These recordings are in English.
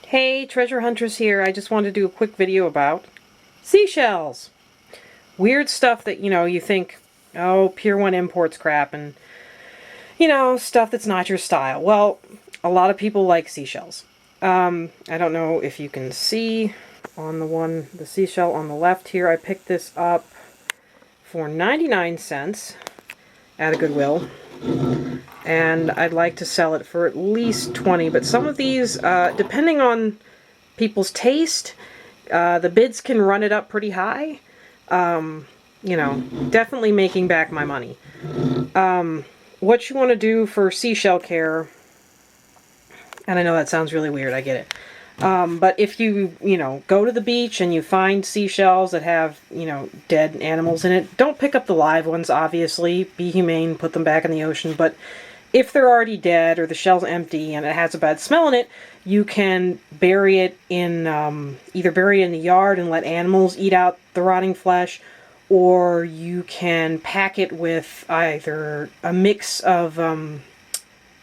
Hey, Treasure Huntress here. I just wanted to do a quick video about seashells. Weird stuff that, you think, oh, Pier 1 imports crap and, stuff that's not your style. Well, a lot of people like seashells. I don't know if you can see on the seashell on the left here. I picked this up for 99 cents at a Goodwill. And I'd like to sell it for at least 20, but some of these, depending on people's taste, the bids can run it up pretty high. Definitely making back my money. What you want to do for seashell care, and I know that sounds really weird, I get it. But if you, go to the beach and you find seashells that have, dead animals in it, don't pick up the live ones, obviously. Be humane, put them back in the ocean. But if they're already dead or the shell's empty and it has a bad smell in it, you can bury it in, either bury it in the yard and let animals eat out the rotting flesh, or you can pack it with either a mix of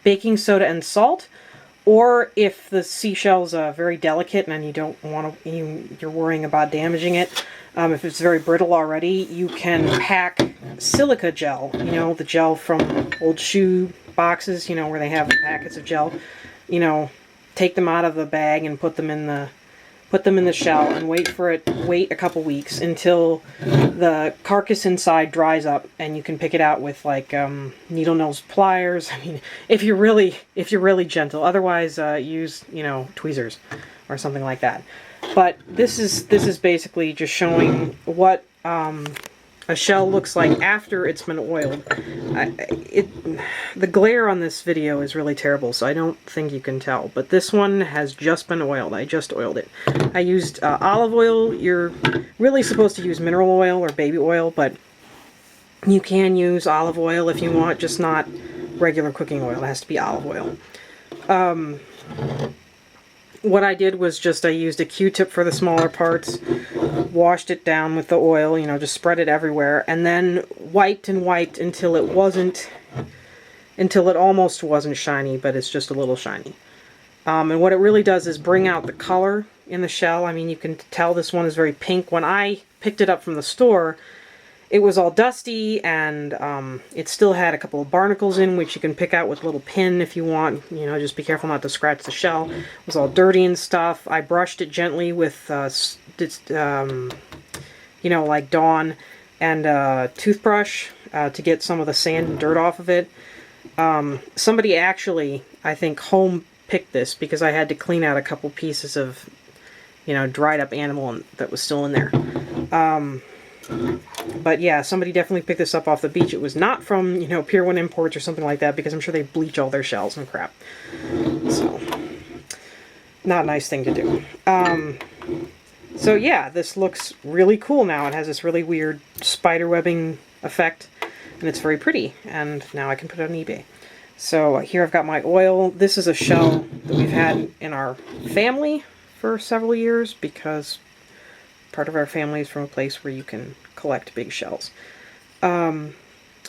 baking soda and salt, or if the seashell's very delicate and you don't want to, you're worrying about damaging it, if it's very brittle already, you can pack silica gel, the gel from old shoe boxes, where they have the packets of gel. Take them out of the bag and put them in the shell and wait a couple weeks until the carcass inside dries up, and you can pick it out with like needle nose pliers. I mean, if you're really gentle. Otherwise, use tweezers or something like that. But this is basically just showing what a shell looks like after it's been oiled. The glare on this video is really terrible, so I don't think you can tell. But this one has just been oiled. I just oiled it. I used olive oil. You're really supposed to use mineral oil or baby oil, but you can use olive oil if you want, just not regular cooking oil. It has to be olive oil. What I did was I used a Q-tip for the smaller parts, washed it down with the oil, just spread it everywhere, and then wiped and wiped until it almost wasn't shiny, but it's just a little shiny. And what it really does is bring out the color in the shell. I mean, you can tell this one is very pink. When I picked it up from the store, it was all dusty, and it still had a couple of barnacles in, which you can pick out with a little pin if you want. Just be careful not to scratch the shell. It was all dirty and stuff. I brushed it gently with, like Dawn and a toothbrush to get some of the sand and dirt off of it. Somebody actually, I think, home picked this because I had to clean out a couple pieces of, dried up animal that was still in there. But yeah, somebody definitely picked this up off the beach. It was not from, Pier 1 imports or something like that, because I'm sure they bleach all their shells and crap. So, not a nice thing to do. So yeah, this looks really cool now. It has this really weird spider webbing effect, and it's very pretty. And now I can put it on eBay. So here I've got my oil. This is a shell that we've had in our family for several years, because part of our family is from a place where you can collect big shells. And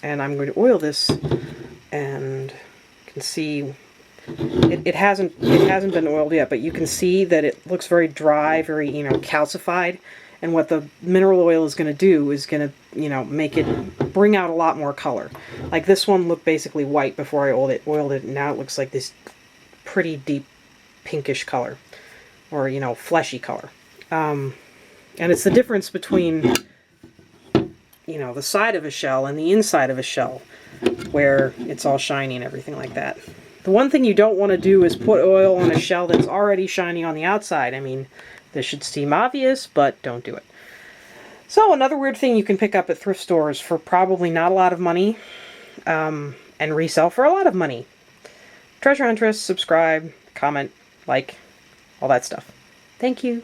I'm going to oil this, and you can see it hasn't been oiled yet, but you can see that it looks very dry, very calcified. And what the mineral oil is going to do is going to make it bring out a lot more color. Like this one looked basically white before I oiled it, and now it looks like this pretty deep pinkish color, or fleshy color. And it's the difference between, the side of a shell and the inside of a shell, where it's all shiny and everything like that. The one thing you don't want to do is put oil on a shell that's already shiny on the outside. I mean, this should seem obvious, but don't do it. So another weird thing you can pick up at thrift stores for probably not a lot of money, and resell for a lot of money. Treasure Huntress, subscribe, comment, like, all that stuff. Thank you.